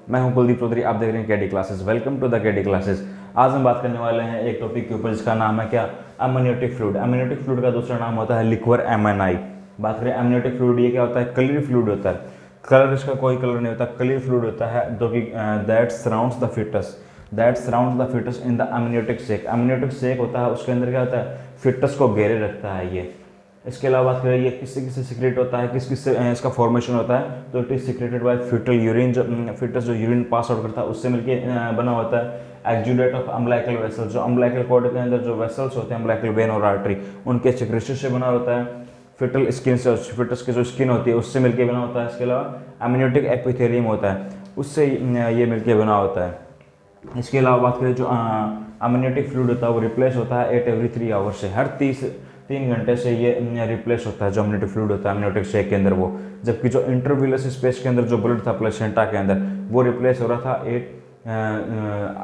मैं हूं कुलदीप चौधरी, आप देख रहे हैं KD classes. Welcome to the KD classes. आज हम बात करने वाले हैं एक टॉपिक के ऊपर जिसका नाम है क्या, एमनियोटिक फ्लूइड। एमनियोटिक फ्लूइड का दूसरा नाम होता है लिक्वर एमएनआई। बात करें एमनियोटिक फ्लूइड, ये क्या होता है, कलरी फ्लूइड होता है। कलर इसका कोई कलर नहीं होता, कलरी फ्लूइड होता है जो कि that surrounds the foetus in the amniotic sac. Amniotic sac होता है, उसके अंदर क्या होता है, फिटस को घेरे रखता है ये। इसके अलावा बात करें ये किससे किससे सिक्रेट होता है, किस किससे इसका फॉर्मेशन होता है, तो it is secreted by fetal urine. जो फिटस जो यूरिन पास आउट करता है उससे मिलके बना होता है। एक्जुडेट ऑफ अम्बलाइकल वेसल्स, जो अम्बलाइकल कॉर्ड के अंदर जो वेसल्स होते हैं, अम्बलाइकल वेन और आर्टरी, उनके सिक्रेशन से बना होता है। फिटल स्किन से, फिटस की जो स्किन होती है उससे मिलके बना होता है। इसके अलावा एमनियोटिक एपिथेलियम होता है, उससे ये मिलके बना होता है। इसके अलावा बात करें जो एमनियोटिक फ्लूइड होता है वो रिप्लेस होता है एवरी 3 आवर्स से, हर 3 घंटे से ये रिप्लेस होता है जो एमनियोटिक फ्लूइड होता है एमनियोटिक शेक के अंदर वो। जबकि जो इंटरविलस स्पेस के अंदर जो ब्लड था प्लेसेंटा के अंदर, वो रिप्लेस हो रहा था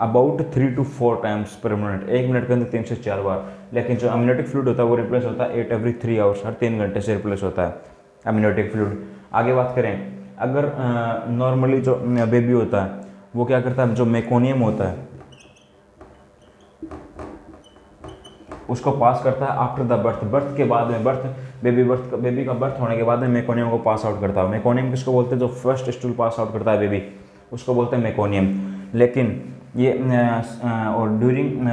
अबाउट 3 to 4 टाइम्स पर मिनट, 1 मिनट के अंदर 3 से 4 बार। लेकिन जो एमनियोटिक फ्लूइड होता है वो रिप्लेस होता है एवरी 3 आवर्स, हर 3 घंटे से रिप्लेस होता है एमनियोटिक फ्लूइड। आगे बात करें, अगर नॉर्मली जो बेबी होता है वो क्या करता है, जो मेकोनियम होता है उसको पास करता है आफ्टर द बर्थ। बर्थ के बाद में, बेबी का बर्थ होने के बाद में मेकोनियम को पास आउट करता है। मेकोनियम किसको बोलते हैं, जो फर्स्ट स्टूल पास आउट करता है बेबी, उसको बोलते हैं मेकोनियम। लेकिन ये और ड्यूरिंग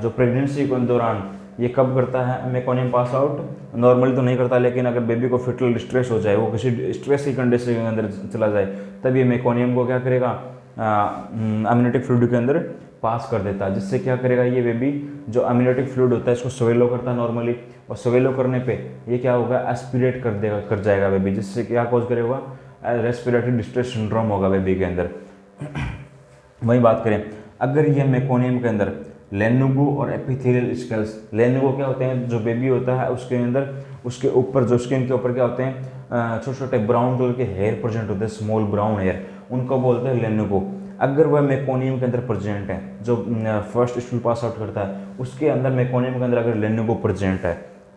जो प्रेगनेंसी के दौरान ये कब करता है मेकोनियम पास आउट, नॉर्मली तो नहीं करता, लेकिन अगर बेबी को फिटल स्ट्रेस हो जाए, वो किसी स्ट्रेस की कंडीशन के अंदर चला जाए, तब ये मेकोनियम को क्या करेगा, एमनियोटिक फ्लूइड के अंदर पास कर देता है। जिससे क्या करेगा, ये बेबी जो एमनियोटिक फ्लूइड होता है इसको स्वेलो करता है नॉर्मली, और स्वेलो करने पे ये क्या होगा, एस्पिरेट कर जाएगा बेबी, जिससे क्या कॉज करेगा, रेस्पिरेटरी डिस्ट्रेस सिंड्रोम होगा बेबी के अंदर। वही बात करें, अगर ये मेकोनियम के अंदर लेनुगो और एपिथेलियल स्केल्स, लेनुगो क्या होते हैं, जो बेबी होता है उसके अंदर, उसके ऊपर जो स्किन के ऊपर क्या होते हैं, छोटे छोटे ब्राउन कलर के हेयर प्रेजेंट होते हैं, स्मॉल ब्राउन हेयर, उनको बोलते हैं लेनुगो। अगर वह मेकोनियम के अंदर प्रेजेंट है, जो फर्स्ट स्टूल पास आउट करता है उसके अंदर मेकोनियम के अंदर अगर लेनुगो प्रेजेंट है,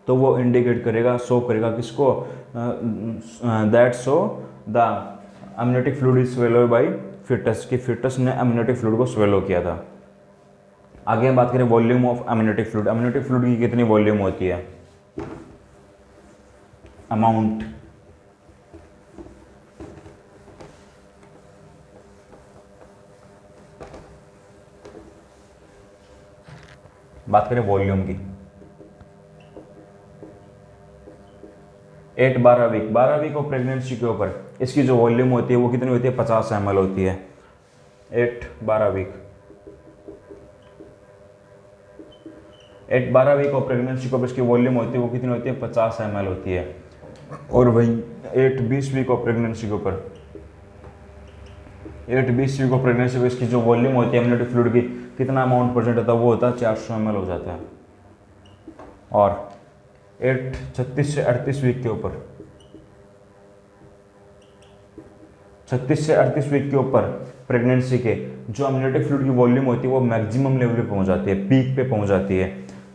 तो वो इंडिकेट करेगा, शो करेगा किसको, that show the amniotic fluid is swallow by fetus, की फिटस ने एमनियोटिक फ्लूइड को स्वेलो किया था। आगे हम बात करें volume of amniotic fluid. Amniotic fluid की कितनी वॉल्यूम होती है, अमाउंट, बात करें वॉल्यूम की, 8-12 वीक, 12 वीक ऑफ प्रेगनेंसी के ऊपर इसकी जो वॉल्यूम होती है वो कितनी होती है, 50 ml होती है। 8-12 वीक ऑफ प्रेगनेंसी के ऊपर इसकी वॉल्यूम होती है वो कितनी होती है, 50 ml होती है। और वही 8-20 वीक ऑफ प्रेगनेंसी के ऊपर, 8-20 वीक ऑफ प्रेगनेंसी पे इसकी जो वॉल्यूम होती है एमनियोटिक फ्लूइड की, कितना अमाउंट प्रेजेंट होता है, वो होता है 400 ml हो जाता है। और 36 से 38 वीक के ऊपर, 36 से 38 वीक के ऊपर प्रेगनेंसी के जो एमनियोटिक फ्लूइड की वॉल्यूम होती है वो मैक्सिमम लेवल पे पहुंच जाती है, पीक पे पहुंच जाती है।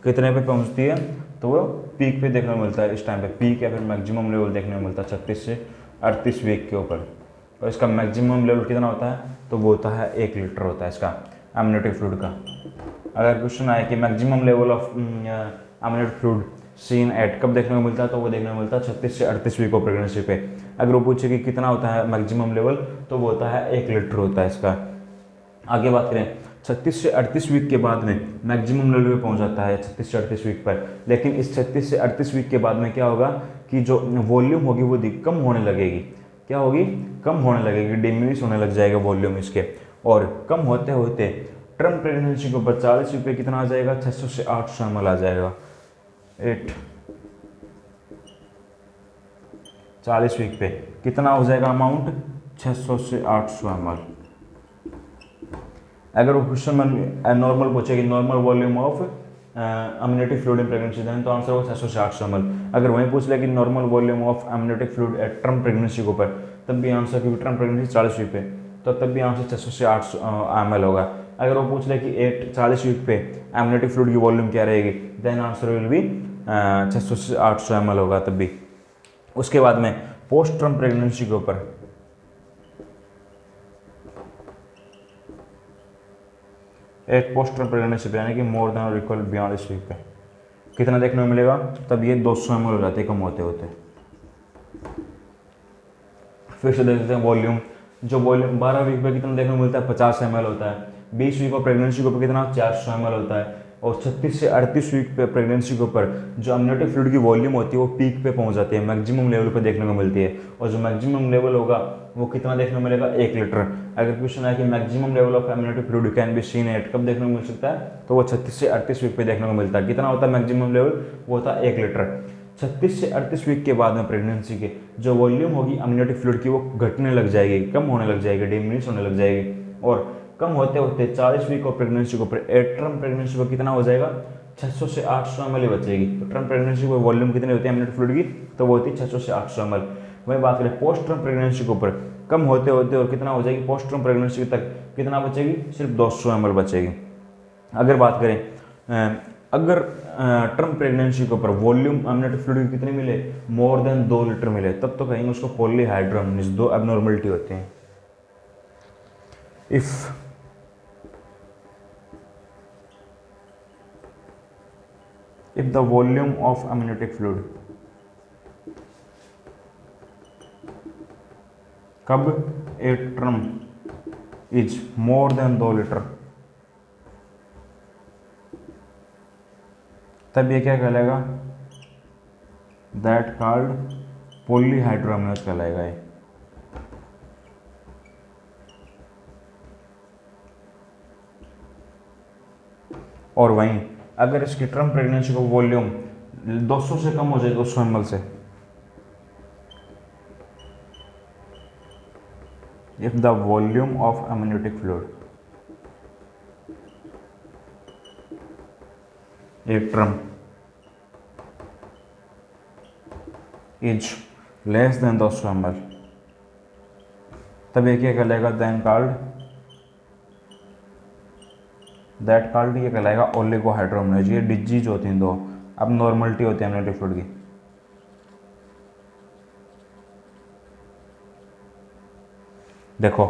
कितने पे पहुंचती है, तो वो पीक पे देखने को मिलता है इस टाइम पे, पीक या फिर मैक्सिमम लेवल देखने को मिलता है 36 से 38 वीक के ऊपर। और इसका मैक्सिमम लेवल कितना होता है, तो वो होता है 1 लीटर होता है इसका एमनियोटिक फ्लूइड का। अगर क्वेश्चन आए कि maximum level of amniotic fluid seen at कब देखने को मिलता है, तो वो देखने को मिलता है 36 से 38 वीक ऑफ प्रेगनेंसी पे। अगर वो पूछे कि कितना होता है मैक्सिमम लेवल, तो वो होता है 1 लीटर होता है इसका। आगे बात करें, 36 से 38 वीक के बाद में मैक्सिमम लेवल पे पहुंच जाता है 36 से 38 वीक पर। लेकिन इस 36 से 38 वीक के बाद में क्या होगा कि जो वॉल्यूम होगी वो कम होने लगेगी। क्या होगी, कम होने लगेगी, डिमिनिश होने लग जाएगा वॉल्यूम इसके। और कम होते होते टर्म प्रेगनेंसी के ऊपर 40 वीक पे कितना आ जाएगा, 600 से 800 ml आ जाएगा। 40 वीक पे कितना हो जाएगा अमाउंट, 600 से 800 ml। अगर वो क्वेश्चन में नॉर्मल पूछेगी, normal volume of amniotic fluid in pregnancy, then तो आंसर होगा 600 से 800 ml। अगर वहीं पूछ लेगी normal volume of amniotic fluid at term pregnancy के ऊपर, तब भी आंसर, क्योंकि टर्म प्रेगनेंसी 40 वीक पे, तो तब भी आंसर 600 से 800 ml होगा। अगर वो पूछ ले कि 40 वीक पे एमनियोटिक फ्लूइड की वॉल्यूम क्या रहेगी, देन आंसर विल बी 600 से 800 ml होगा तब भी। उसके बाद में पोस्ट टर्म प्रेगनेंसी के ऊपर, एक पोस्ट टर्म प्रेगनेंसी पे यानी कि मोर देन और इक्वल 42 वीक पे कितना देखने को मिलेगा, तब ये 200 ml हो जाते हैं कम होते होते। फिर से देखते हैं वॉल्यूम। जो वॉल्यूम 12 वीक पे कितना देखने को मिलता है, 50 ml होता है। 20 वीक और प्रेगनेंसी के ऊपर कितना, 400 ml होता है। और 36 से 38 वीक पे प्रेगनेंसी के ऊपर जो अमनियोटिक फ्लूइड की वॉल्यूम होती है वो पीक पे पहुंच जाती है, मैक्सिमम लेवल पे देखने को मिलती है। और जो मैक्सिमम लेवल होगा वो कितना देखने को मिलेगा, 1 लीटर। अगर क्वेश्चन है कि maximum level of amniotic fluid can be seen at, कब देखने को मिल सकता है, तो वो 36 से 38 वीक पे देखने को मिलता है। कितना होता है मैक्सिमम लेवल, वो होता है 1 लीटर। 36 से 38 वीक के बाद में प्रेगनेंसी के जो वॉल्यूम होगी अमनियोटिक फ्लूइड की वो घटने लग जाएगी, कम होने लग जाएगी, डिमिनिश होने लग जाएगी। और कम होते होते 40 वीक ऑफ प्रेगनेंसी को टर्म प्रेगनेंसी को कितना हो जाएगा, 600 से 800 ml ही बचेगी। तो टर्म प्रेगनेंसी को वॉल्यूम कितनी होती है अमनियोटिक फ्लूइड की, तो वो होती है 600 से 800 ml। वही बात करें पोस्ट टर्म प्रेगनेंसी के ऊपर, कम होते होते और कितना हो जाएगी, पोस्ट टर्म प्रेगनेंसी तक कितना बचेगी, सिर्फ 200 ml बचेगी। अगर बात करें अगर टर्म प्रेगनेंसी के ऊपर वॉल्यूम अमनियोटिक फ्लूइड कितने मिले, मोर देन 2 लीटर मिले, तब तो कहेंगे उसको पॉलीहाइड्रोमनीज, 2 एबनॉर्मलिटी होते हैं। if the volume of amniotic fluid कब a term is more than 2 litre, तब ये क्या कहलाएगा, दैट कॉल्ड पॉलीहाइड्रोमनीज कहलाएगा ये। और वहीं अगर इसकी टर्म प्रेगनेंसी का वॉल्यूम 200 से कम हो जाए, 200 ml से, if the volume of amniotic fluid a term is less than 200 ml, तब ये क्या कहलाएगा, दैट कॉल्ड ये कहलाएगा ओलिगोहाइड्रोमनीज। ये डिजीज होती हैं दो, अब नॉर्मलिटी होती है अमनियोटिक फ्लूइड की। देखो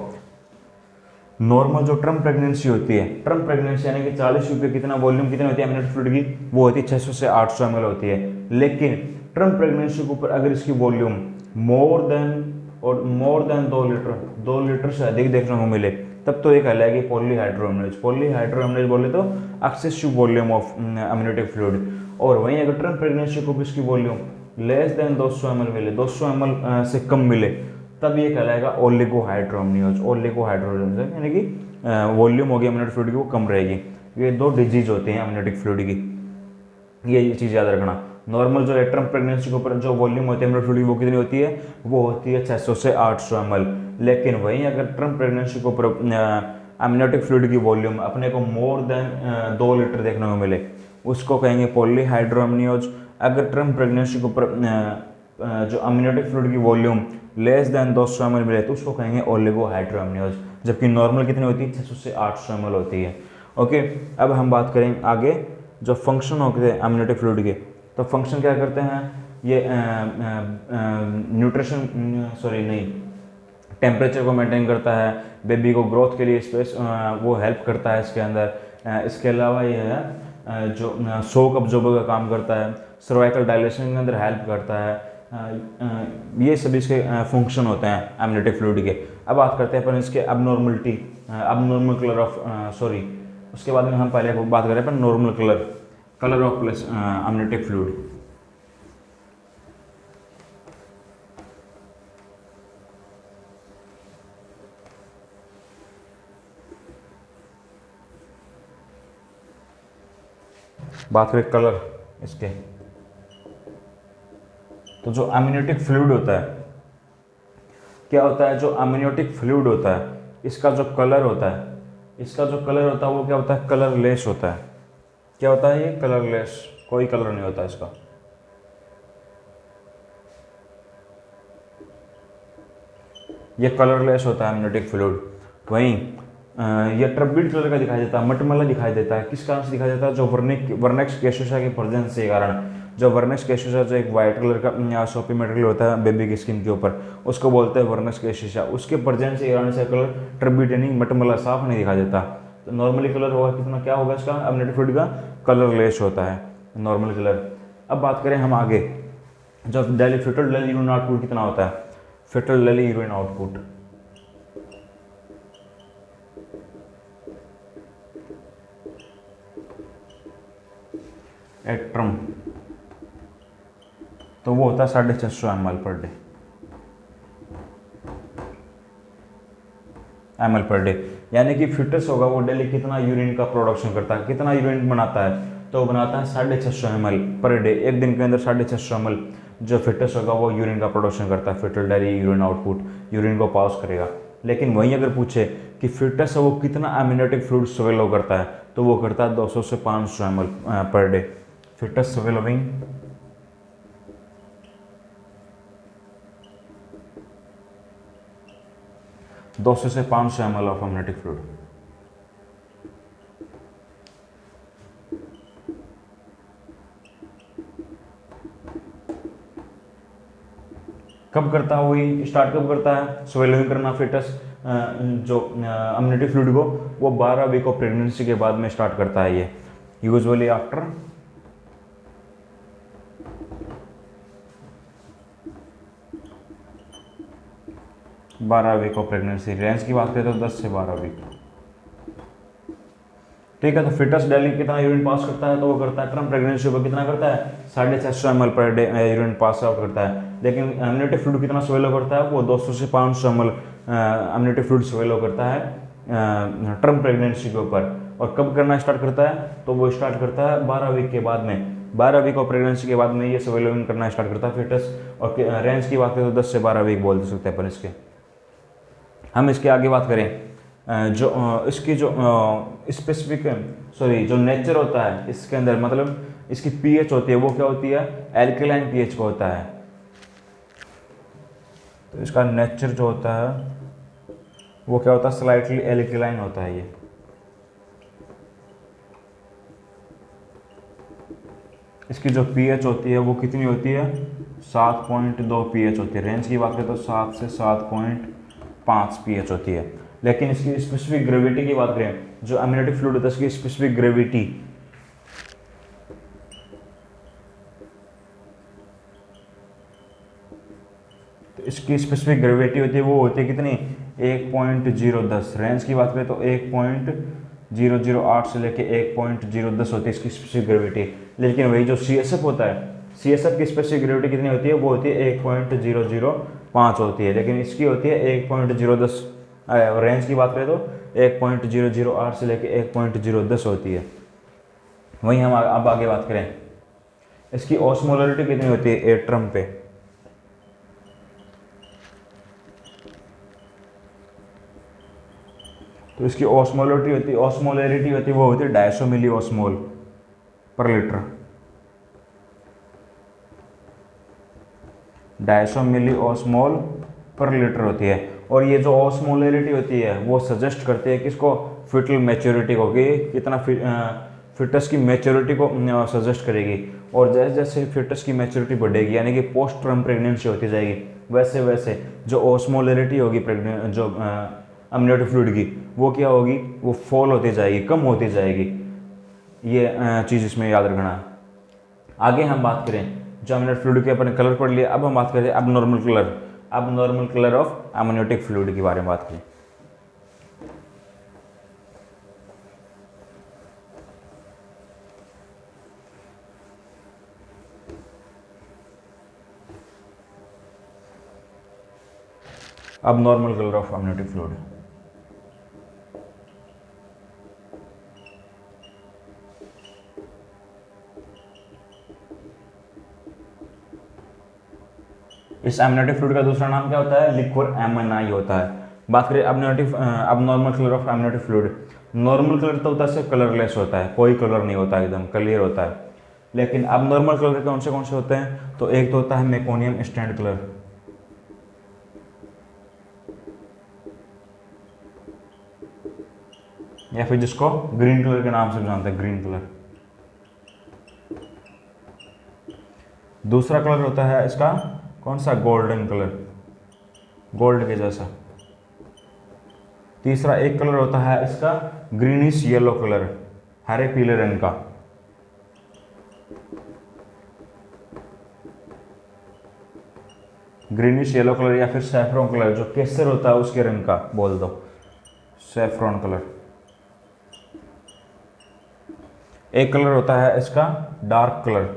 नॉर्मल जो टर्म प्रेगनेंसी होती है, टर्म प्रेगनेंसी यानी कि 40 वीक पे कितना वॉल्यूम कितनी होती है अमनियोटिक फ्लूइड की, वो होती है 600 से 800 ml होती है। लेकिन टर्म प्रेगनेंसी के ऊपर अगर इसकी वॉल्यूम मोर देन 2 लीटर से अधिक देखने को मिले, तब तो ये कहलाएगी पॉलीहाइड्रोमनीज। पॉलीहाइड्रोमनीज बोले तो excessive volume of amniotic fluid. और वहीं अगर टर्म प्रेगनेंसी को इसकी वॉल्यूम लेस देन 200 ml मिले, 200 ml से कम मिले, तब ये कहलाएगा ओलिगोहाइड्रोमनीज। ओलिगोहाइड्रोमनीज यानी कि वॉल्यूम होगी अमनियोटिक फ्लूइड की वो कम रहेगी। ये दो डिजीज होती हैं अमनियोटिक फ्लूइड की, ये चीज़ याद रखना। नॉर्मल जो टर्म प्रेगनेंसी के ऊपर जो वॉल्यूम होती है अमनियोटिक फ्लूइड वो कितनी होती है, वो होती है 600 से 800 ml। लेकिन वहीं अगर टर्म प्रेगनेंसी के ऊपर अमनियोटिक फ्लूइड की वॉल्यूम अपने को मोर देन 2 लीटर देखने को मिले, उसको कहेंगे पॉलीहाइड्रोमनीज। अगर टर्म प्रेगनेंसी के ऊपर जो अमनियोटिक फ्लूइड की वॉल्यूम लेस देन 200 ml मिले, तो उसको कहेंगे ओलिगोहाइड्रोमनीज। जबकि नॉर्मल कितनी होती है, 600 से 800 ml होती है। ओके, अब हम बात करें आगे जो फंक्शन होते हैं अमनियोटिक फ्लूइड के। तो फंक्शन क्या करते हैं, ये टेम्परेचर को मेंटेन करता है, बेबी को ग्रोथ के लिए स्पेस वो हेल्प करता है इसके अंदर। इसके अलावा ये है जो शॉक अब्जॉर्बर का काम करता है, सर्वाइकल डायलेशन के अंदर हेल्प करता है। ये सभी इसके फंक्शन होते हैं अमनियोटिक फ्लूइड के। अब बात करते हैं अपन इसके अबनॉर्मलिटी, अबनॉर्मल कलर ऑफ उसके बाद में हम पहले बात करें अपन normal colour of plus amniotic fluid. बात करें कलर इसके, तो जो अमनियोटिक फ्लूइड होता है, क्या होता है, जो अमनियोटिक फ्लूइड होता है इसका जो कलर होता है, वो क्या होता है, कलरलेस होता है। क्या होता है ये, कलरलेस, कोई कलर नहीं होता इसका। ये कलरलेस होता है अमनियोटिक फ्लूइड। वहीं ये ट्रबिड कलर का दिखाई देता है, मटमैला दिखाई देता है। किस कारण से दिखाई देता है, जो वर्नेक्स केशोसा के प्रेजेंस के कारण। जो वर्नेक्स केशोसा जो एक वाइट कलर का सोपी मटेरियल होता है बेबी की स्किन के ऊपर, उसको बोलते हैं वर्नेक्स केशोसा। उसके प्रेजेंस के कारण से कलर ट्रबिड यानी मटमैला, साफ नहीं दिखाई देता। तो नॉर्मली कलर होगा कितना, क्या होगा इसका एमनेटिक फ्लूइड का, कलरलेस होता है नॉर्मल कलर। अब बात करें हम आगे, जब daily fetal daily urine output कितना होता है, fetal daily urine output at term, तो वो होता है 650 ml per day, ml per day. यानी कि फिटस होगा वो डेली कितना यूरिन का प्रोडक्शन करता है, कितना यूरिन बनाता है, तो बनाता है 650 ml पर डे। एक दिन के अंदर 650 ml जो फिटस होगा वो यूरिन का प्रोडक्शन करता है, fetal daily urine output, urine को पास करेगा। लेकिन वहीं अगर पूछे कि फिटस है वो कितना एमनेटिक फ्लूइड स्वेलो करता है, तो वो करता है 200 से 500 ml per day. Foetus swallowing 200 से 500 ml ऑफ एमनेटिक फ्लूइड। कब करता है, वही स्टार्ट कब करता है स्वेलोइंग करना फिटस जो एमनेटिक फ्लूइड को, वो 12 वीक ऑफ प्रेगनेंसी के बाद में स्टार्ट करता है। ये usually after 12 week of pregnancy. Range की बात करें तो 10 से 12 वीक। ठीक है, तो फिटस डेली कितना यूरिन पास करता है, तो वो करता है टर्म प्रेगनेंसी पर कितना करता है 650 ml per day urine pass out करता है। लेकिन एमनेटिक फ्लूइड कितना स्वेलो करता है, वो 200 से 500 ml एमनेटिक फ्लूइड स्वेलो करता है टर्म प्रेगनेंसी के ऊपर। और कब करना स्टार्ट करता है, तो वो स्टार्ट करता है 12 वीक के बाद में, 12 वीक ऑफ प्रेगनेंसी के बाद में ये स्वेलोइंग करना स्टार्ट करता है फिटस। और रेंज की बात करें तो 10 से 12 वीक बोल सकते हैं अपन इसके। हम इसके आगे बात करें जो इसकी जो स्पेसिफिक जो नेचर होता है इसके अंदर, मतलब इसकी पीएच होती है वो क्या होती है, एल्कलाइन पीएच का होता है। तो इसका नेचर जो होता है वो क्या होता है, स्लाइटली एल्कलाइन होता है ये। इसकी जो पीएच होती है वो कितनी होती है, 7.2 पीएच होती है। रेंज की बात करें तो 7 से 7.5 पीएच होती है। लेकिन इसकी स्पेसिफिक ग्रेविटी की बात करें, जो एमनेटिक फ्लूइड होता है इसकी स्पेसिफिक ग्रेविटी तो इसकी स्पेसिफिक ग्रेविटी होती है वो होती है कितनी, 1.010। रेंज की बात करें तो 1.008 से लेके 1.010 होती है इसकी स्पेसिफिक ग्रेविटी। लेकिन वही जो CSF होता है, CSF की स्पेसिफिक ग्रेविटी कितनी होती है, वो होती है 1.005 होती है। लेकिन इसकी होती है 1.010। रेंज की बात करें तो 1.008 से लेके 1.010 होती है। वहीं हम अब आगे बात करें, इसकी ऑस्मोलरिटी कितनी होती है एट्रम पे, तो इसकी ऑस्मोलरिटी होती है वो होती है 250 मिली ऑस्मोल पर लीटर। 250 मिली ऑस्मोल पर लीटर होती है। और ये जो ऑस्मोलरिटी होती है वो सजेस्ट करती है किसको, फिटल मैच्योरिटी को, कि कितना फिटस की मैच्योरिटी को सजेस्ट करेगी। और जैसे जैसे फिटस की मैच्योरिटी बढ़ेगी यानी कि पोस्ट टर्म प्रेगनेंसी होती जाएगी, वैसे वैसे जो ऑस्मोलरिटी होगी जो एमनियोटिक फ्लूइड की, वो क्या होगी, वो फॉल होती जाएगी, कम होती जाएगी। ये चीज़ इसमें याद रखना है। आगे हम बात करें, जो एमनियोटिक फ्लूइड के अपने कलर पढ़ लिए, अब हम बात करें अब normal colour of amniotic fluid के बारे में बात करें। अब normal colour of amniotic fluid, इस एमनियोटिक फ्लूइड का दूसरा नाम क्या होता है, लिक्विड एमएनआई होता है। बात करें अब normal colour of amniotic fluid, normal colour तो होता है सिर्फ कलरलेस होता है, कोई कलर नहीं होता, एकदम क्लियर होता है। लेकिन अब नॉर्मल कलर कौन से होते हैं, तो एक तो होता है मेकोनियम स्टैंड कलर, या फिर जिसको ग्रीन कलर के नाम से जानते हैं, ग्रीन कलर। दूसरा कलर होता है इसका कौन सा, गोल्डन कलर, गोल्ड के जैसा। तीसरा एक कलर होता है इसका ग्रीनिश येलो कलर, हरे पीले रंग का। ग्रीनिश येलो कलर या फिर सैफ्रॉन कलर, जो केसर होता है उसके रंग का बोल दो, सैफ्रॉन कलर। एक कलर होता है इसका डार्क कलर,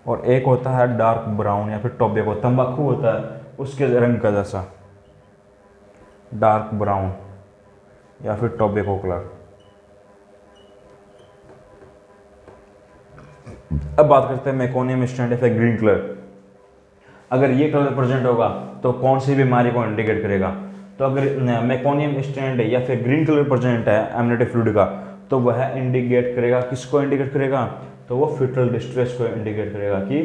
और एक होता है डार्क ब्राउन या फिर टोबैको, तंबाकू होता है उसके रंग का जैसा, डार्क ब्राउन या फिर टोबैको कलर। अब बात करते हैं मेकोनियम स्टैंड या फिर ग्रीन कलर। अगर ये कलर प्रेजेंट होगा तो कौन सी बीमारी को इंडिकेट करेगा? तो अगर मेकोनियम स्टैंड या फिर ग्रीन कलर प्रेजेंट है एमनियोटिक फ्लूइड का, तो वह इंडिकेट करेगा, किसको इंडिकेट करेगा? तो वो फिटल डिस्ट्रेस को इंडिकेट करेगा कि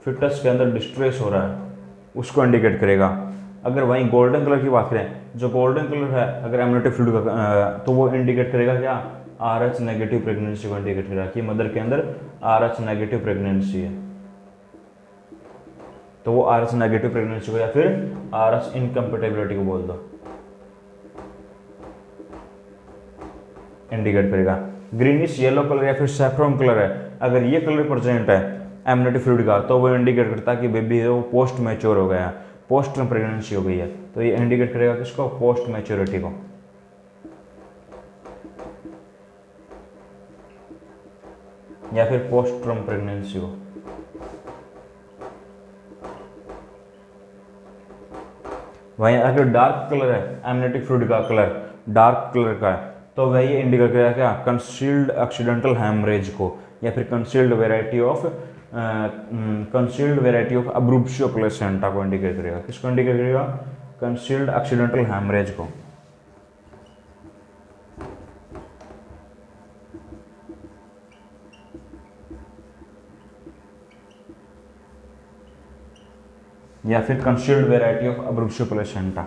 फिटस के अंदर डिस्ट्रेस हो रहा है, उसको इंडिकेट करेगा। अगर वहीं गोल्डन कलर की बात करें, जो गोल्डन कलर है अगर एमनियोटिक फ्लूइड का, तो वो इंडिकेट करेगा क्या? RH नेगेटिव प्रेगनेंसी को इंडिकेट करेगा कि मदर के अंदर RH नेगेटिव प्रेगनेंसी है। तो वो RH नेगेटिव प्रेगनेंसी को या फिर RH इनकम्पेटेबिलिटी को बोल दो, इंडिकेट करेगा। ग्रीनिश येलो कलर या फिर सैफ्रॉन कलर है, अगर ये कलर प्रेजेंट है एमनियोटिक फ्लूइड का, तो वो इंडिकेट करता है कि बेबी है वो पोस्ट मैच्योर हो गया, पोस्ट प्रेगनेंसी हो गई है। तो ये इंडिकेट करेगा किसको? पोस्ट मैच्योरिटी को, या फिर पोस्ट ट्रम प्रेगनेंसी को। वहीं अगर डार्क कलर है एमनियोटिक फ्लूइड का कलर डार्क कलर का है, तो वह ये इंडिकेट करेगा क्या? कंसील्ड एक्सीडेंटल हैमरेज को, या फिर concealed variety of abruptio placenta को इंडिकेट करेगा। किसको इंडिकेट करेगा? कंसील्ड एक्सीडेंटल हैमरेज को। या फिर concealed variety of abruptio placenta.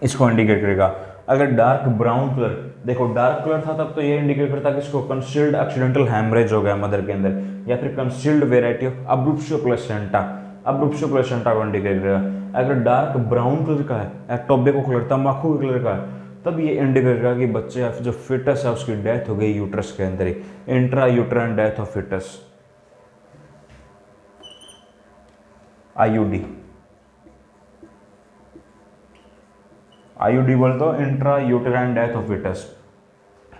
इसको इंडिकेट करेगा। अगर डार्क ब्राउन कलर, देखो डार्क कलर था तब तो ये इंडिकेट करता है किसको? कंसील्ड एक्सीडेंटल हैमरेज हो गया मदर के अंदर, या फिर concealed variety of abruptio placenta, abruptio placenta को इंडिकेट करेगा। अगर डार्क ब्राउन कलर का है, टोबैको कलर, तंबाकू कलर का है, तब ये इंडिकेट करेगा कि बच्चे या जो फिटस है उसकी डेथ हो गई यूट्रस के अंदर ही, intra uterine death of foetus, IUD। IUD बोल तो intra uterine death of foetus.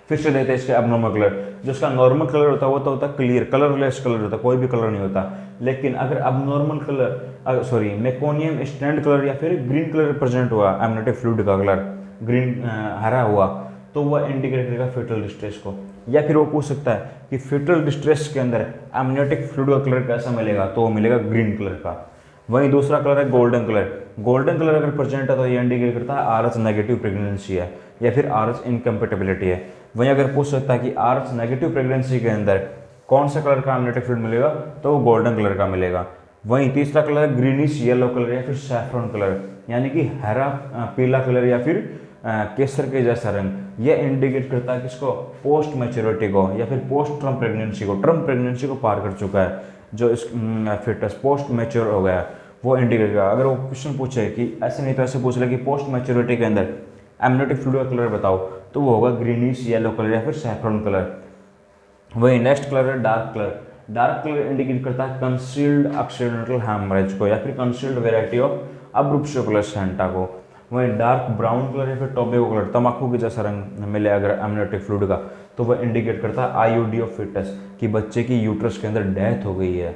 फिर से देते हैं इसके एबनॉर्मल कलर। जो इसका नॉर्मल कलर होता है वो तो होता है क्लियर, कलरलेस कलर होता है, कोई भी कलर नहीं होता। लेकिन अगर abnormal colour, meconium stand colour या फिर ग्रीन कलर प्रेजेंट हुआ एमनियोटिक फ्लूइड का कलर ग्रीन हरा हुआ, तो वह इंडिकेट करेगा फिटल डिस्ट्रेस को। या फिर वो पूछ सकता है कि फिटल डिस्ट्रेस के अंदर एमनियोटिक फ्लूइड का कलर कैसा मिलेगा? तो वो मिलेगा ग्रीन कलर का। वहीं दूसरा कलर है गोल्डन कलर। गोल्डन कलर अगर प्रेजेंट है तो ये इंडिकेट करता है RH नेगेटिव प्रेगनेंसी है या फिर RH इनकम्पेटेबिलिटी है। वहीं अगर पूछ सकता है कि RH नेगेटिव प्रेगनेंसी के अंदर कौन सा कलर का एमनियोटिक फ्लूइड मिलेगा? तो वो गोल्डन कलर का मिलेगा। वहीं तीसरा कलर है ग्रीनिश येलो कलर या फिर सैफ्रॉन कलर, यानी कि हरा पीला कलर या फिर केसर के जैसा रंग। यह इंडिकेट करता है किसको? पोस्ट मैच्योरिटी को या फिर पोस्ट ट्रम प्रेगनेंसी को। ट्रम प्रेगनेंसी को पार कर चुका है जो इस फिटस पोस्ट मैच्योर हो गया, वो इंडिकेट करेगा। अगर वो क्वेश्चन पूछे कि ऐसे नहीं तो ऐसे पूछ ले कि पोस्ट मैच्योरिटी के अंदर एमनियोटिक फ्लूइड का कलर बताओ, तो वो होगा ग्रीनिश येलो कलर या फिर सैफ्रॉन कलर। वही नेक्स्ट कलर है dark colour. Dark colour indicate करता है कंसील्ड एक्सीडेंटल हैमरेज को या फिर concealed variety of abruptio placenta को। वहीं डार्क ब्राउन कलर या फिर टोबैको कलर, तंबाकू के जैसा रंग मिले अगर एमनियोटिक फ्लूइड का, तो वह इंडिकेट करता है IUD ऑफ फिटस, कि बच्चे की यूट्रस के अंदर डेथ हो गई है,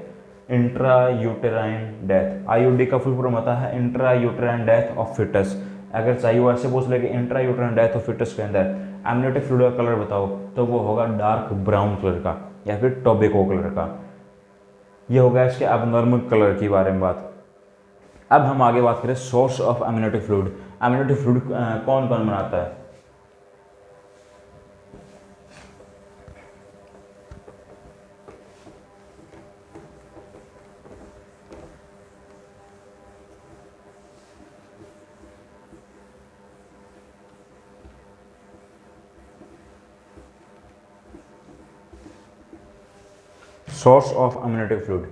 इंट्रा यूटेराइन डेथ। IUD का फुल फॉर्म होता है intra uterine death of fetus. अगर चाहिए वो ऐसे पूछ ले कि intra uterine death of fetus के अंदर एमनियोटिक फ्लूइड का कलर बताओ, तो वो होगा डार्क ब्राउन कलर का या फिर टोबैको कलर का। ये होगा इसके एबनॉर्मल कलर की बारे में बात। अब हम आगे बात करें source of amniotic fluid. Amniotic fluid कौन कौन बनाता है? Source of amniotic fluid,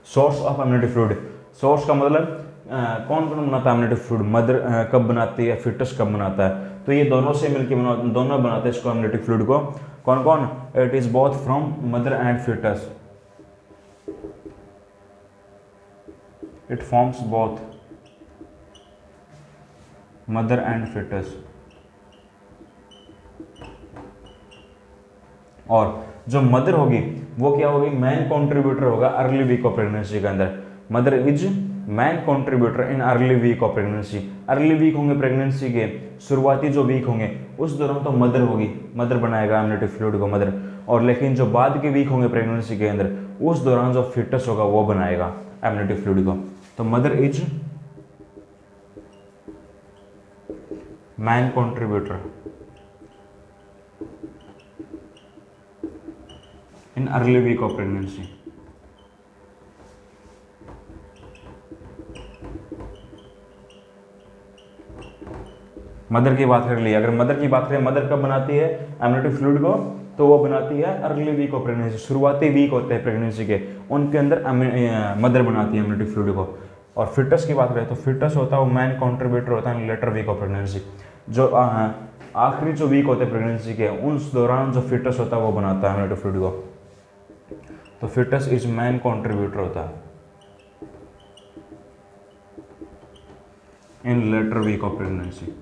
source of amniotic fluid, source का मतलब कौन कौन बनाता है अम्यूनेटिव फ्लूइड, मदर कब बनाती है, फिटस कब बनाता है, तो ये दोनों से मिलकर दोनों बनाते हैं इसको अम्यूनेटिव फ्लूइड को। कौन कौन, it is both from mother and fetus, it forms both mother and fetus. और जो मदर होगी वो क्या होगी, मैन कंट्रीब्यूटर होगा अर्ली वीक ऑफ प्रेगनेंसी के अंदर। Mother is main contributor in early week of pregnancy. Early week होंगे प्रेगनेंसी के, शुरुआती जो वीक होंगे उस दौरान तो मदर होगी, मदर बनाएगा अम्यूनेटिव फ्लूइड को मदर। और लेकिन जो बाद के वीक होंगे प्रेगनेंसी के अंदर उस दौरान जो फिटस होगा वो बनाएगा अम्यूनेटिव फ्लूइड को। तो mother is main contributor in early week of pregnancy. Mother की बात कर ली, अगर मदर की बात करें, मदर कब बनाती है अम्यूनेटिव फ्लूइड को, तो वो बनाती है अर्ली वीक ऑफ प्रेगनेंसी, शुरुआती वीक होते हैं प्रेगनेंसी के उनके अंदर मदर बनाती है अम्यूनेटिव फ्लूइड को। और फिटस की बात करें तो फिटस होता है वो मैन कंट्रीब्यूटर होता है लेटर वीक ऑफ प्रेगनेंसी, जो आखिरी जो वीक होते हैं प्रेगनेंसी के उस दौरान जो फिटस होता है वो बनाता है अम्यूनेटिव फ्लूइड को। तो फिटस इज मैन कंट्रीब्यूटर होता है इन लेटर वीक ऑफ प्रेगनेंसी।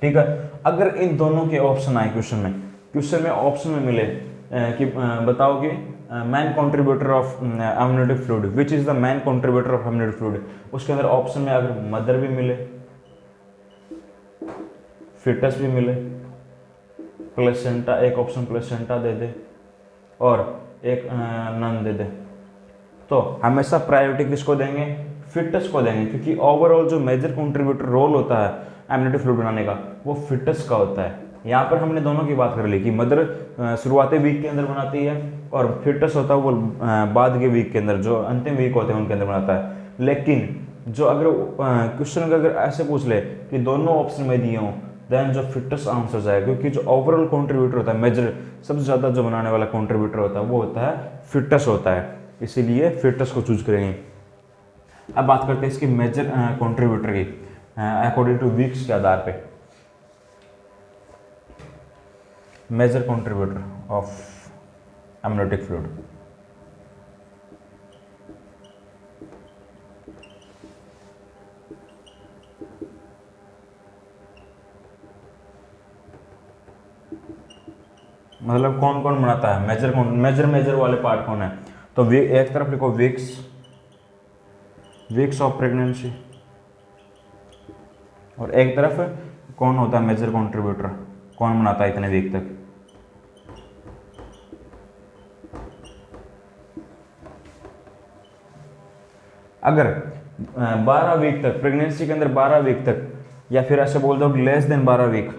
ठीक है, अगर इन दोनों के ऑप्शन आए क्वेश्चन में ऑप्शन में मिले कि बताओ कि main contributor of amniotic fluid, which is the main contributor of amniotic fluid, उसके अंदर ऑप्शन में अगर मदर भी मिले, फिटस भी मिले, प्लेसेंटा, एक ऑप्शन प्लेसेंटा दे दे और एक नन दे दे, तो हमेशा प्रायोरिटी किसको देंगे, फिटस को देंगे, क्योंकि ओवरऑल जो मेजर कंट्रीब्यूटर रोल होता है अम्यूनेटिव फ्लूइड बनाने का वो फिटस का होता है। यहाँ पर हमने दोनों की बात कर ली कि मदर शुरुआती वीक के अंदर बनाती है और फिटस होता है वो बाद के वीक के अंदर, जो अंतिम वीक होते हैं उनके अंदर बनाता है। लेकिन जो अगर क्वेश्चन का अगर ऐसे पूछ ले कि दोनों ऑप्शन में दिए हों, देन जो फिटस आंसर जाएगा, क्योंकि जो ओवरऑल कंट्रीब्यूटर होता है मेजर, सबसे ज़्यादा जो बनाने वाला कंट्रीब्यूटर होता है वो होता है फिटस होता है, इसीलिए फिटस को चूज करेंगे। अब बात करते हैं इसकी मेजर कंट्रीब्यूटर की अकॉर्डिंग टू वीक्स के आधार पे। Major contributor of amniotic fluid, मतलब कौन कौन बनाता है मेजर वाले पार्ट कौन है, तो एक तरफ लिखो वीक्स ऑफ प्रेगनेंसी और एक तरफ कौन होता है मेजर कंट्रीब्यूटर, कौन बनाता है इतने वीक तक। अगर 12 वीक तक प्रेगनेंसी के अंदर 12 वीक तक, या फिर ऐसे बोल दो लेस देन 12 वीक,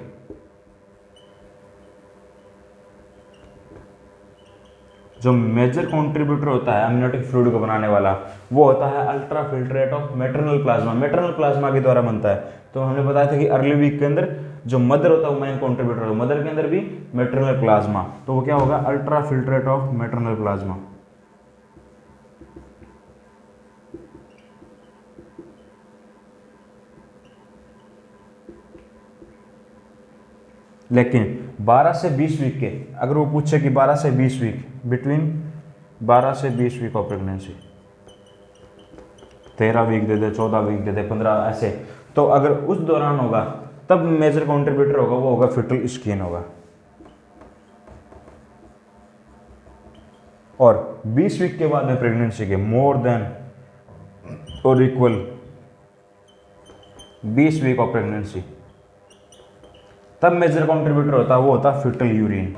जो मेजर कंट्रीब्यूटर होता है अम्यूनेटिव फ्लूइड को बनाने वाला वो होता है ultra filtrate of maternal plasma, maternal plasma के द्वारा बनता है। तो हमने बताया था कि अर्ली वीक के अंदर जो मदर होता है वो मैन कंट्रीब्यूटर होता है, मदर के अंदर भी मैटरनल प्लाज्मा, तो वो क्या होगा ultra filtrate of maternal plasma. लेकिन 12 से 20 वीक के, अगर वो पूछे कि 12 से 20 वीक, बिटवीन 12 से 20 वीक ऑफ प्रेगनेंसी, 13 वीक दे दे, 14 वीक दे दे, 15 ऐसे, तो अगर उस दौरान होगा तब मेजर कंट्रीब्यूटर होगा वो होगा फिटल स्किन होगा। और 20 वीक के बाद में प्रेगनेंसी के मोर देन और इक्वल 20 वीक ऑफ प्रेगनेंसी, तब मेजर कंट्रीब्यूटर होता है वो होता है फिटल यूरिन।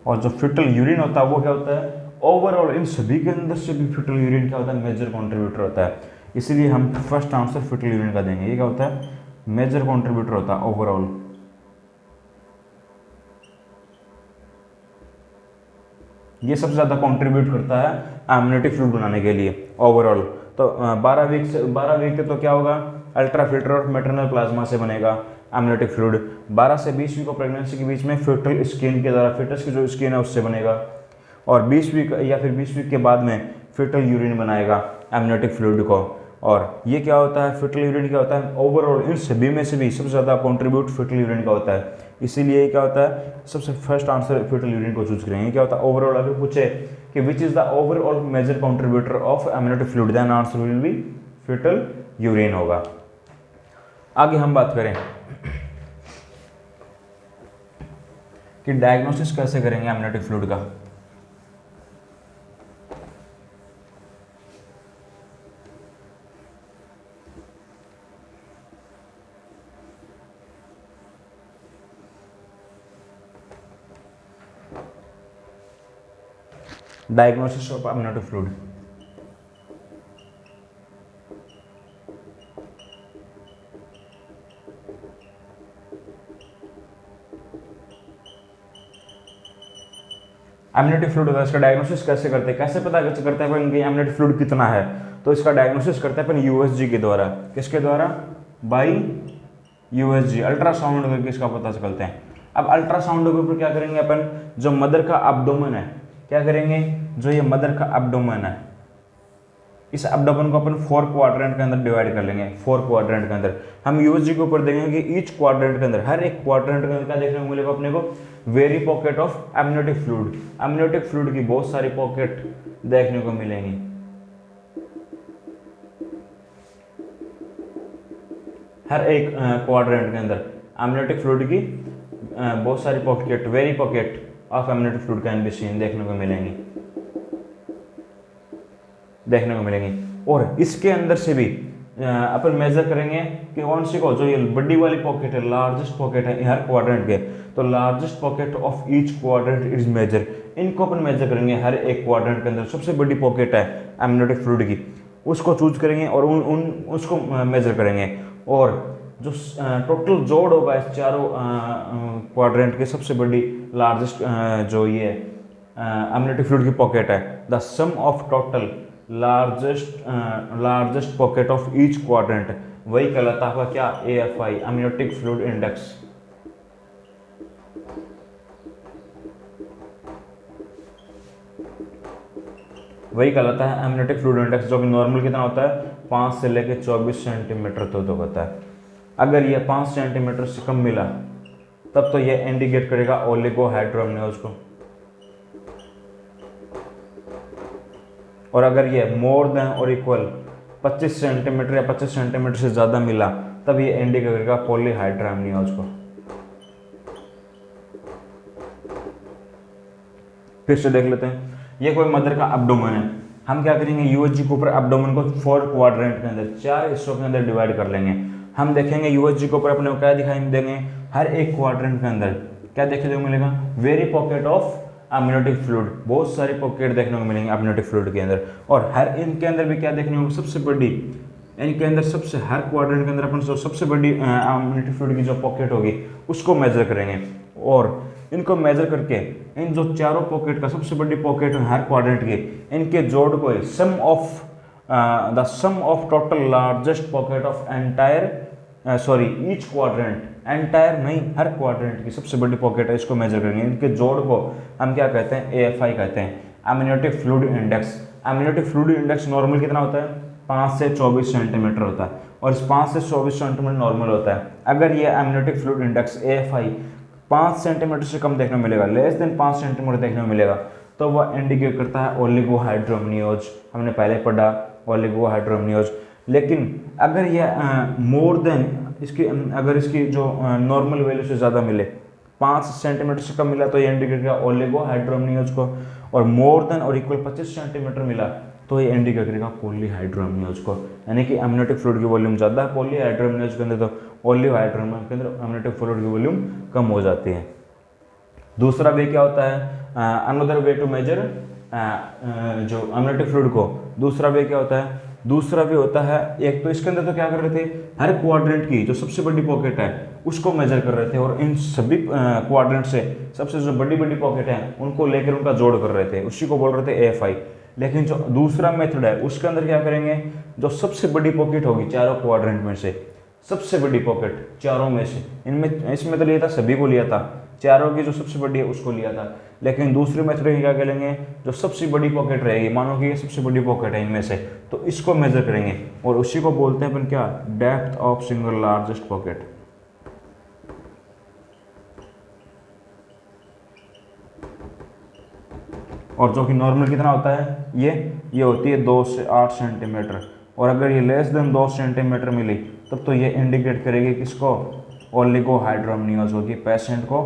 और जो फिटल यूरिन होता है वो क्या होता है ओवरऑल इन सभी के अंदर से भी फिटल यूरिन क्या होता है मेजर कंट्रीब्यूटर होता है, इसीलिए हम फर्स्ट आंसर फिटल यूरिन का देंगे। ये क्या होता है मेजर कंट्रीब्यूटर होता है ओवरऑल। ये सबसे ज़्यादा कंट्रीब्यूट करता है एमनियोटिक फ्लूइड बनाने के लिए ओवरऑल। तो 12 वीक तक तो क्या होगा, अल्ट्रा फिल्टर और मैटरनल प्लाज्मा से बनेगा एमनियोटिक फ्लूइड। 12 से 20 वीक ऑफ प्रेगनेंसी के बीच में फीटल स्किन के द्वारा, फिटस की जो स्किन है उससे बनेगा। और 20 वीक या फिर 20 वीक के बाद में फीटल यूरिन बनाएगा एमनियोटिक फ्लूइड को। और ये क्या होता है, फीटल यूरिन क्या होता है, ओवरऑल इन सभी में से भी सबसे ज़्यादा कंट्रीब्यूट फीटल यूरिन का होता है। इसीलिए क्या होता है, सबसे फर्स्ट आंसर फीटल यूरिन को चूज करेंगे। क्या होता है ओवरऑल, अगर पूछे कि which is the overall major contributor of amniotic fluid, then answer will be fetal urine होगा। आगे हम बात करें कि डायग्नोसिस कैसे करेंगे एमनियोटिक फ्लूइड का। Diagnosis of amniotic fluid, amniotic fluid होता है, इसका डायग्नोसिस कैसे करते हैं, कैसे पता करते हैं अपन कि एमनियोटिक फ्लूइड कितना है। तो इसका डायग्नोसिस करते हैं अपन यूएसजी के द्वारा। किसके द्वारा, बाई यूएसजी, अल्ट्रासाउंड करके इसका पता चलते हैं। अब अल्ट्रासाउंड के ऊपर क्या करेंगे अपन, जो मदर का एब्डोमेन है, क्या करेंगे, जो ये मदर का एब्डोमेन है, इस एब्डोमेन को अपन 4 क्वाड्रेंट के अंदर डिवाइड कर लेंगे। 4 क्वाड्रेंट के अंदर हम यूएसजी के ऊपर देखेंगे कि ईच क्वाड्रेंट के अंदर, हर एक क्वाड्रेंट के अंदर क्या देखने को मिलेगा अपने को, very pocket of amniotic fluid. Amniotic fluid की बहुत सारी पॉकेट देखने को मिलेंगी। हर एक क्वाड्रेंट के अंदर एमनियोटिक फ्लूइड की बहुत सारी pocket, very pocket of amniotic fluid can be scene, देखने को मिलेंगी। और इसके अंदर से भी अपन मेजर करेंगे कि कौन सी को, जो ये बड़ी वाली पॉकेट है, लार्जेस्ट पॉकेट है हर क्वाड्रेंट के, तो largest pocket of each quadrant is measure. इनको अपन मेजर करेंगे, हर एक क्वाड्रेंट के अंदर सबसे बड़ी पॉकेट है एमनियोटिक फ्लूइड की, उसको चूज करेंगे और उसको मेजर करेंगे। और जो टोटल जोड़ होगा इस चारों क्वाड्रेंट के, सबसे बड़ी लार्जेस्ट जो ये एमनियोटिक फ्लूइड की पॉकेट है, the sum of total largest pocket of each quadrant, वही कहलाता है क्या, AFI, एमनियोटिक फ्लूइड इंडेक्स। वही कहलाता है एमनियोटिक फ्लूइड इंडेक्स, जो कि नॉर्मल कितना होता है, 5 से लेकर 24 सेंटीमीटर तक होता है। अगर ये 5 सेंटीमीटर से कम मिला तब तो ये इंडिकेट करेगा ओलिगोहाइड्रोअम्नियोज को, और अगर ये मोर देन और इक्वल 25 सेंटीमीटर या 25 सेंटीमीटर से ज़्यादा मिला तब ये इंडिकेट करेगा पॉलीहाइड्रोअम्नियोज को। फिर से देख लेते हैं, ये कोई मदर का एब्डोमेन है, हम क्या करेंगे, यूएसजी के ऊपर एब्डोमेन को 4 क्वाड्रेंट के अंदर, 4 हिस्सों के अंदर डिवाइड कर लेंगे। हम देखेंगे यूएसजी के ऊपर अपने को क्या दिखाई देंगे, हर एक क्वाड्रेंट के अंदर क्या देखने को मिलेगा, very pocket of amniotic fluid, बहुत सारी पॉकेट देखने को मिलेंगे एमनियोटिक फ्लूइड के अंदर। और हर इनके अंदर भी क्या देखने को, सबसे बड़ी, इनके अंदर सबसे, हर क्वाड्रेंट के अंदर अपन सबसे बड़ी एमनियोटिक फ्लूइड की जो पॉकेट होगी उसको मेजर करेंगे। और इनको मेजर करके इन जो चारों पॉकेट का, सबसे बड़ी पॉकेट है हर क्वाड्रेंट की, इनके जोड़ को sum of total largest pocket of entire, sorry each quadrant, entire नहीं, हर क्वाड्रेंट की सबसे बड़ी पॉकेट है, इसको मेजर करेंगे। इनके जोड़ को हम क्या कहते हैं, AFI कहते हैं, amniotic fluid index. Amniotic fluid index normal कितना होता है, 5 से 24 सेंटीमीटर होता है, और इस 5 से 24 सेंटीमीटर नॉर्मल होता है। अगर ये amniotic fluid index AFI 5 centimetre से कम देखने को मिलेगा, लेस देन 5 सेंटीमीटर देखने को मिलेगा, तो वह इंडिकेट करता है ओलिगोहाइड्रोअम्नियोज। हमने पहले पढ़ा ओलिगोहाइड्रोअम्नियोज। लेकिन अगर यह मोर देन इसकी, अगर इसकी जो नॉर्मल वैल्यू से ज़्यादा मिले, 5 सेंटीमीटर से कम मिला तो ये इंडिकेट करेगा ओलिगोहाइड्रोअम्नियोज को, और मोर देन और इक्वल 25 सेंटीमीटर मिला तो ये इंडिकेट करेगा पॉलीहाइड्रोअम्नियोज को। यानी कि एमनियोटिक फ्लूइड की वॉल्यूम ज़्यादा है पॉलीहाइड्रोअम्नियोज के अंदर, तो ओलिगोहाइड्रोअम्नियोज के अंदर एमनियोटिक फ्लूइड की वॉल्यूम कम हो जाती है। दूसरा वे क्या होता है, अनदर वे टू मेजर जो एमनियोटिक फ्लूइड को, दूसरा वे क्या होता है, दूसरा भी होता है, एक तो इसके अंदर तो क्या कर रहे थे, हर क्वाड्रेंट की जो सबसे बड़ी पॉकेट है उसको मेजर कर रहे थे, और इन सभी क्वाड्रेंट से सबसे जो बड़ी बड़ी पॉकेट है उनको लेकर उनका जोड़ कर रहे थे, उसी को बोल रहे थे AFI। लेकिन जो दूसरा मेथड है उसके अंदर क्या करेंगे, जो सबसे बड़ी पॉकेट होगी चारों क्वाड्रेंट में से, सबसे बड़ी पॉकेट चारों में से, इनमें इसमें तो लिया था, सभी को लिया था, चारों की जो सबसे बड़ी है उसको लिया था। लेकिन दूसरे मेथड में क्या करेंगे, जो सबसे बड़ी पॉकेट रहेगी, मानो कि ये सबसे बड़ी पॉकेट है इनमें से, तो इसको मेजर करेंगे, और उसी को बोलते हैं अपन क्या, depth of single largest pocket. और जो कि नॉर्मल कितना होता है, ये होती है 2 से 8 सेंटीमीटर, और अगर ये लेस देन 2 सेंटीमीटर मिली तब तो ये इंडिकेट करेगी किसको, ओलिगोहाइड्रोमनियोज होगी, पेशेंट को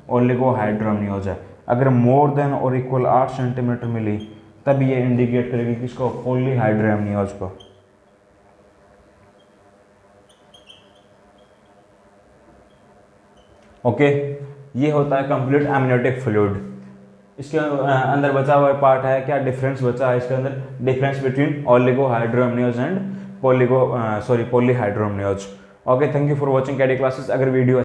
ओलिगोहाइड्रोमनियोज है। अगर मोर देन और इक्वल 8 सेंटीमीटर मिली तब ये इंडिकेट करेगी किसको, पॉलीहाइड्रोमनियोज को। ओके, ये होता है कंप्लीट एमनियोटिक फ्लूइड। इसके अंदर बचा हुआ पार्ट है क्या, डिफरेंस बचा है इसके अंदर, difference between oligohydramnios and polyhydramnios. Okay, thank you for watching KD classes. अगर वीडियो